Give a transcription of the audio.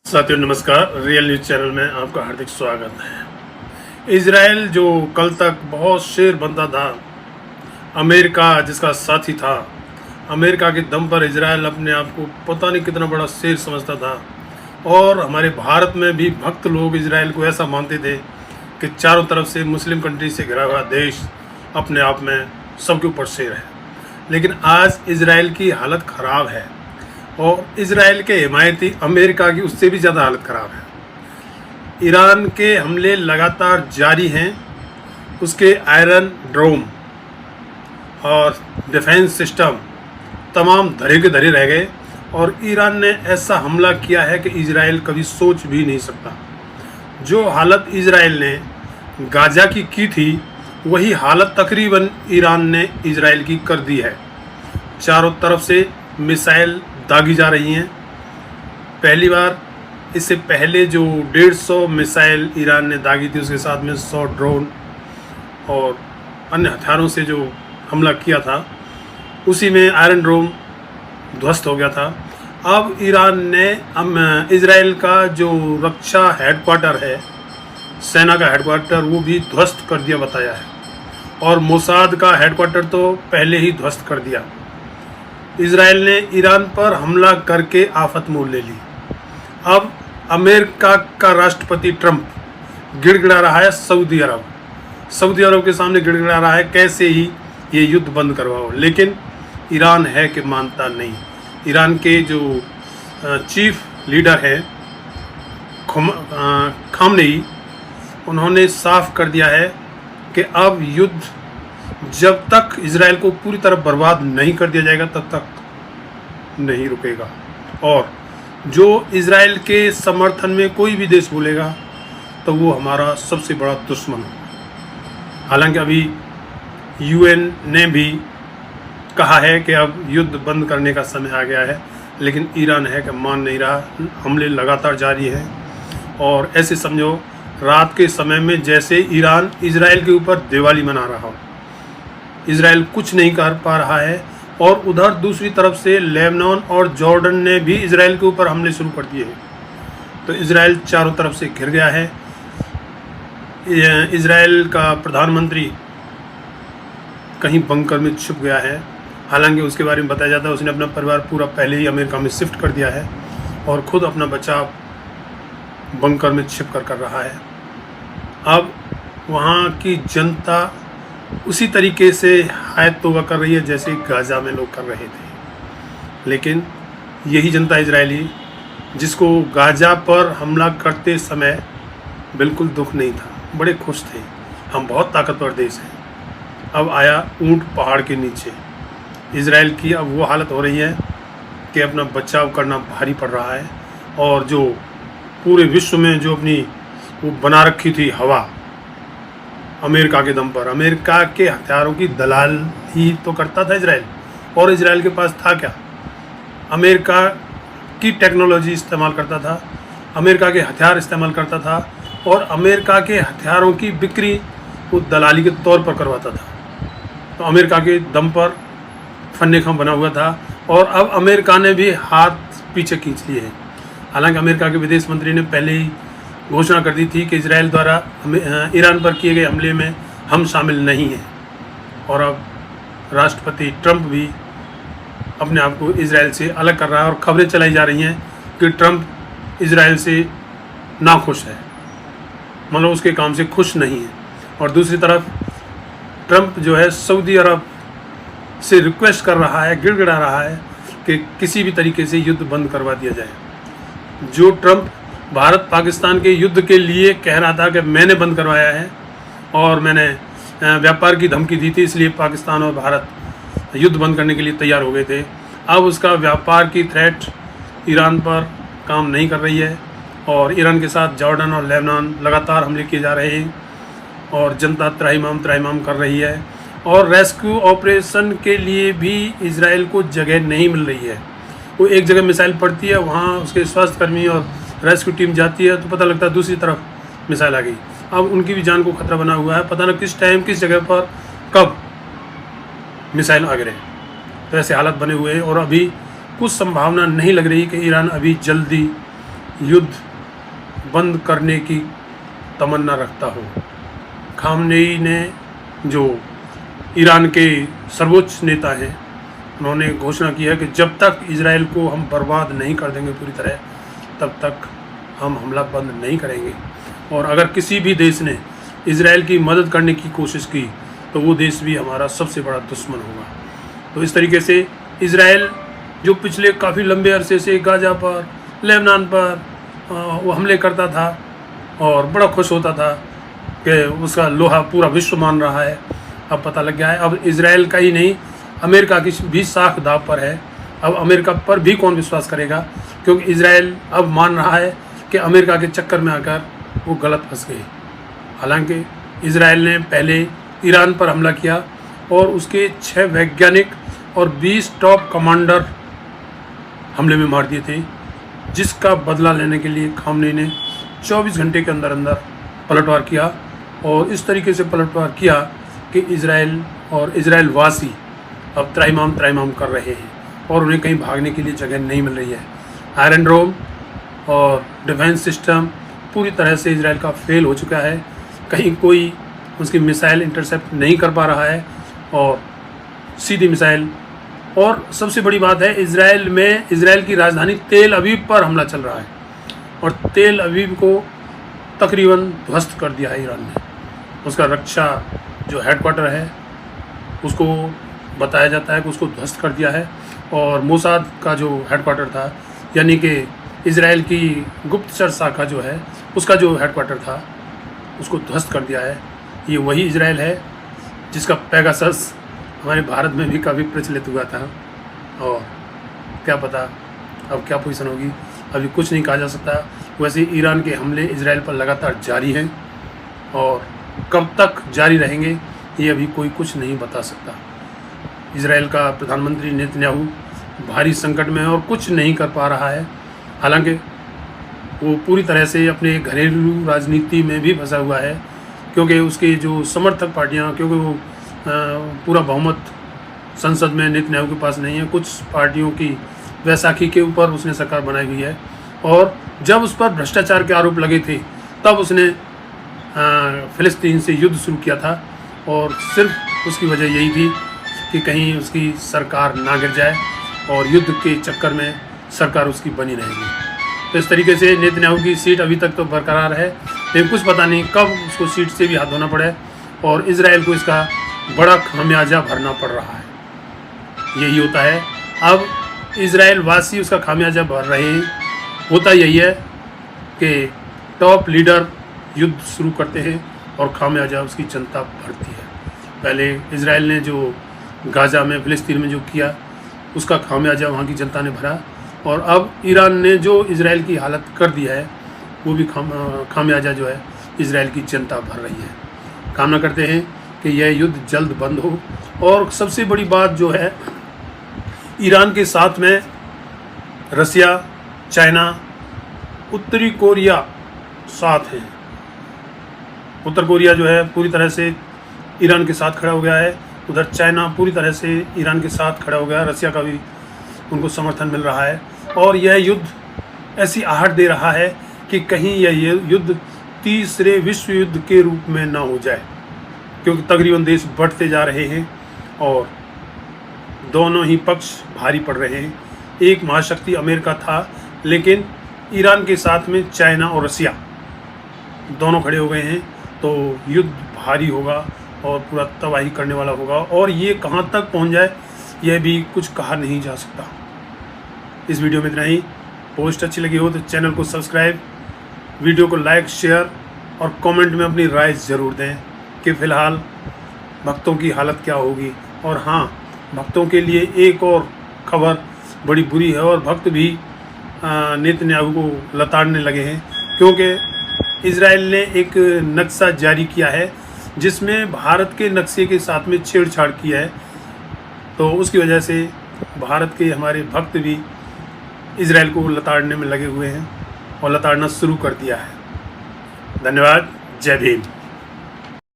साथियों नमस्कार। Real news channel में आपका हार्दिक स्वागत है। इजराइल जो कल तक बहुत शेर बनता था, अमेरिका जिसका साथी था, अमेरिका के दम पर इजराइल अपने आप को पता नहीं कितना बड़ा शेर समझता था। और हमारे भारत में भी भक्त लोग इजराइल को ऐसा मानते थे कि चारों तरफ से मुस्लिम कंट्री से घिरा हुआ देश अपने आप में सबके ऊपर शेर है। लेकिन आज इजराइल की हालत ख़राब है और इजराइल के हिमायती अमेरिका की उससे भी ज़्यादा हालत ख़राब है। ईरान के हमले लगातार जारी हैं। उसके आयरन डोम और डिफेंस सिस्टम तमाम धरे के धरे रह गए और ईरान ने ऐसा हमला किया है कि इजराइल कभी सोच भी नहीं सकता। जो हालत इजराइल ने गाजा की थी, वही हालत तकरीबन ईरान ने इजराइल की कर दी है। चारों तरफ से मिसाइल दागी जा रही हैं। पहली बार इससे पहले जो 150 मिसाइल ईरान ने दागी थी, उसके साथ में 100 ड्रोन और अन्य हथियारों से जो हमला किया था, उसी में आयरन डोम ध्वस्त हो गया था। अब ईरान ने इजराइल का जो रक्षा हेडक्वार्टर है, सेना का हेडक्वार्टर, वो भी ध्वस्त कर दिया बताया है। और मोसाद का हेडक्वार्टर तो पहले ही ध्वस्त कर दिया। इजराइल ने ईरान पर हमला करके आफत मोल ले ली। अब अमेरिका का राष्ट्रपति ट्रंप गिड़गिड़ा रहा है सऊदी अरब के सामने गिड़गिड़ा रहा है कैसे ही ये युद्ध बंद करवाओ। लेकिन ईरान है कि मानता नहीं। ईरान के जो चीफ लीडर हैं खामनेई, उन्होंने साफ कर दिया है कि अब युद्ध जब तक इजराइल को पूरी तरह बर्बाद नहीं कर दिया जाएगा तब तक नहीं रुकेगा। और जो इजराइल के समर्थन में कोई भी देश बोलेगा तो वो हमारा सबसे बड़ा दुश्मन होगा। हालांकि अभी यूएन ने भी कहा है कि अब युद्ध बंद करने का समय आ गया है, लेकिन ईरान है कि मान नहीं रहा। हमले लगातार जारी हैं और ऐसे समझो रात के समय में जैसे ईरान इजराइल के ऊपर दिवाली मना रहा हो। इजराइल कुछ नहीं कर पा रहा है और उधर दूसरी तरफ से लेबनान और जॉर्डन ने भी इजराइल के ऊपर हमले शुरू कर दिए हैं। तो इजराइल चारों तरफ से घिर गया है। इजराइल का प्रधानमंत्री कहीं बंकर में छुप गया है। हालांकि उसके बारे में बताया जाता है उसने अपना परिवार पूरा पहले ही अमेरिका में शिफ्ट कर दिया है और ख़ुद अपना बचाव बंकर में छिप कर रहा है। अब वहाँ की जनता उसी तरीके से हायत तौबा कर रही है जैसे गाजा में लोग कर रहे थे। लेकिन यही जनता इजरायली, जिसको गाजा पर हमला करते समय बिल्कुल दुख नहीं था, बड़े खुश थे, हम बहुत ताकतवर देश हैं। अब आया ऊंट पहाड़ के नीचे। इजराइल की अब वो हालत हो रही है कि अपना बचाव करना भारी पड़ रहा है। और जो पूरे विश्व में जो अपनी वो बना रखी थी हवा, अमेरिका के दम पर, अमेरिका के हथियारों की दलाल ही तो करता था इजराइल। और इजराइल के पास था क्या? अमेरिका की टेक्नोलॉजी इस्तेमाल करता था, अमेरिका के हथियार इस्तेमाल करता था और अमेरिका के हथियारों की बिक्री वो दलाली के तौर पर करवाता था। तो अमेरिका के दम पर फन्ने खम बना हुआ था और अब अमेरिका ने भी हाथ पीछे खींच लिए हैं। हालांकि अमेरिका के विदेश मंत्री ने पहले ही घोषणा कर दी थी कि इजराइल द्वारा ईरान पर किए गए हमले में हम शामिल नहीं हैं। और अब राष्ट्रपति ट्रंप भी अपने आप को इजराइल से अलग कर रहा है और खबरें चलाई जा रही हैं कि ट्रंप इजराइल से नाखुश है, मतलब उसके काम से खुश नहीं है। और दूसरी तरफ ट्रंप जो है सऊदी अरब से रिक्वेस्ट कर रहा है, गिड़गिड़ा रहा है कि किसी भी तरीके से युद्ध बंद करवा दिया जाए। जो ट्रंप भारत पाकिस्तान के युद्ध के लिए कह रहा था कि मैंने बंद करवाया है और मैंने व्यापार की धमकी दी थी, इसलिए पाकिस्तान और भारत युद्ध बंद करने के लिए तैयार हो गए थे। अब उसका व्यापार की थ्रेट ईरान पर काम नहीं कर रही है और ईरान के साथ जॉर्डन और लेबनान लगातार हमले किए जा रहे हैं और जनता त्राहिमाम कर रही है। और रेस्क्यू ऑपरेशन के लिए भी इजराइल को जगह नहीं मिल रही है। वो एक जगह मिसाइल पड़ती है, वहाँ उसके स्वास्थ्यकर्मी और रेस्क्यू टीम जाती है तो पता लगता है दूसरी तरफ मिसाइल आ गई। अब उनकी भी जान को खतरा बना हुआ है, पता न किस टाइम किस जगह पर कब मिसाइल आ गिरे। तो ऐसे हालात बने हुए हैं और अभी कुछ संभावना नहीं लग रही कि ईरान अभी जल्दी युद्ध बंद करने की तमन्ना रखता हो। खामनेई ने, जो ईरान के सर्वोच्च नेता हैं, उन्होंने घोषणा की है कि जब तक इजराइल को हम बर्बाद नहीं कर देंगे पूरी तरह, तब तक हम हमला बंद नहीं करेंगे। और अगर किसी भी देश ने इजराइल की मदद करने की कोशिश की तो वो देश भी हमारा सबसे बड़ा दुश्मन होगा। तो इस तरीके से इजराइल, जो पिछले काफ़ी लंबे अरसे से गाजा पर, लेबनान पर वो हमले करता था और बड़ा खुश होता था कि उसका लोहा पूरा विश्व मान रहा है, अब पता लग गया है अब इजराइल का ही नहीं, अमेरिका की भी साख दाव पर है। अब अमेरिका पर भी कौन विश्वास करेगा, क्योंकि इजराइल अब मान रहा है कि अमेरिका के चक्कर में आकर वो गलत फंस गए। हालांकि इजराइल ने पहले ईरान पर हमला किया और उसके 6 वैज्ञानिक और 20 टॉप कमांडर हमले में मार दिए थे, जिसका बदला लेने के लिए खामनेई ने 24 घंटे के अंदर अंदर पलटवार किया। और इस तरीके से पलटवार किया कि इजराइल और इजराइल वासी अब त्राहिमाम कर रहे हैं और उन्हें कहीं भागने के लिए जगह नहीं मिल रही है। आयरन डोम और डिफेंस सिस्टम पूरी तरह से इजराइल का फेल हो चुका है, कहीं कोई उसकी मिसाइल इंटरसेप्ट नहीं कर पा रहा है और सीधी मिसाइल। और सबसे बड़ी बात है, इजराइल की राजधानी तेल अवीव पर हमला चल रहा है और तेल अवीव को तकरीबन ध्वस्त कर दिया है ईरान ने। उसका रक्षा जो हेडक्वार्टर है उसको बताया जाता है कि उसको ध्वस्त कर दिया है, और मोसाद का जो हेडक्वार्टर था, यानी कि इजराइल की गुप्तचर शाखा जो है, उसका जो हेडक्वार्टर था उसको ध्वस्त कर दिया है। ये वही इजराइल है जिसका पेगासस हमारे भारत में भी काफ़ी प्रचलित हुआ था, और क्या पता अब क्या पोजीशन होगी, अभी कुछ नहीं कहा जा सकता। वैसे ईरान के हमले इजराइल पर लगातार जारी हैं और कब तक जारी रहेंगे ये अभी कोई कुछ नहीं बता सकता। इजराइल का प्रधानमंत्री नेतन्याहू भारी संकट में है और कुछ नहीं कर पा रहा है। हालांकि वो पूरी तरह से अपने घरेलू राजनीति में भी फंसा हुआ है, क्योंकि उसके जो समर्थक पार्टियां, क्योंकि वो पूरा बहुमत संसद में नेतन्याहू के पास नहीं है, कुछ पार्टियों की वैसाखी के ऊपर उसने सरकार बनाई हुई है। और जब उस पर भ्रष्टाचार के आरोप लगे थे तब उसने फ़िलिस्तीन से युद्ध शुरू किया था, और सिर्फ उसकी वजह यही थी कि कहीं उसकी सरकार ना गिर जाए और युद्ध के चक्कर में सरकार उसकी बनी रहेगी। तो इस तरीके से नेतन्याहू की सीट अभी तक तो बरकरार है, लेकिन कुछ पता नहीं कब उसको सीट से भी हाथ धोना पड़े और इजराइल को इसका बड़ा खामियाजा भरना पड़ रहा है। यही होता है, अब इजराइल वासी उसका खामियाजा भर रहे हैं। होता यही है कि टॉप लीडर युद्ध शुरू करते हैं और खामियाजा उसकी जनता भरती है। पहले इजराइल ने जो गाजा में, फ़िलिस्तीन में जो किया उसका खामियाजा वहाँ की जनता ने भरा, और अब ईरान ने जो इजराइल की हालत कर दिया है वो भी खामियाजा जो है इजराइल की जनता भर रही है। कामना करते हैं कि यह युद्ध जल्द बंद हो। और सबसे बड़ी बात जो है, ईरान के साथ में रसिया, चाइना, उत्तरी कोरिया साथ हैं। उत्तर कोरिया जो है पूरी तरह से ईरान के साथ खड़ा हो गया है, उधर चाइना पूरी तरह से ईरान के साथ खड़ा हो गया, रसिया का भी उनको समर्थन मिल रहा है। और यह युद्ध ऐसी आहट दे रहा है कि कहीं यह युद्ध तीसरे विश्व युद्ध के रूप में ना हो जाए, क्योंकि तकरीबन देश बढ़ते जा रहे हैं और दोनों ही पक्ष भारी पड़ रहे हैं। एक महाशक्ति अमेरिका था, लेकिन ईरान के साथ में चाइना और रसिया दोनों खड़े हो गए हैं, तो युद्ध भारी होगा और पूरा तबाही करने वाला होगा। और ये कहाँ तक पहुँच जाए यह भी कुछ कहा नहीं जा सकता। इस वीडियो में इतना ही। पोस्ट अच्छी लगी हो तो चैनल को सब्सक्राइब, वीडियो को लाइक, शेयर और कमेंट में अपनी राय ज़रूर दें कि फ़िलहाल भक्तों की हालत क्या होगी। और हाँ, भक्तों के लिए एक और खबर बड़ी बुरी है, और भक्त भी नेतन्याहू को लताड़ने लगे हैं, क्योंकि इजराइल ने एक नक्शा जारी किया है जिसमें भारत के नक्शे के साथ में छेड़छाड़ की है। तो उसकी वजह से भारत के हमारे भक्त भी इजराइल को लताड़ने में लगे हुए हैं और लताड़ना शुरू कर दिया है। धन्यवाद। जय भीम।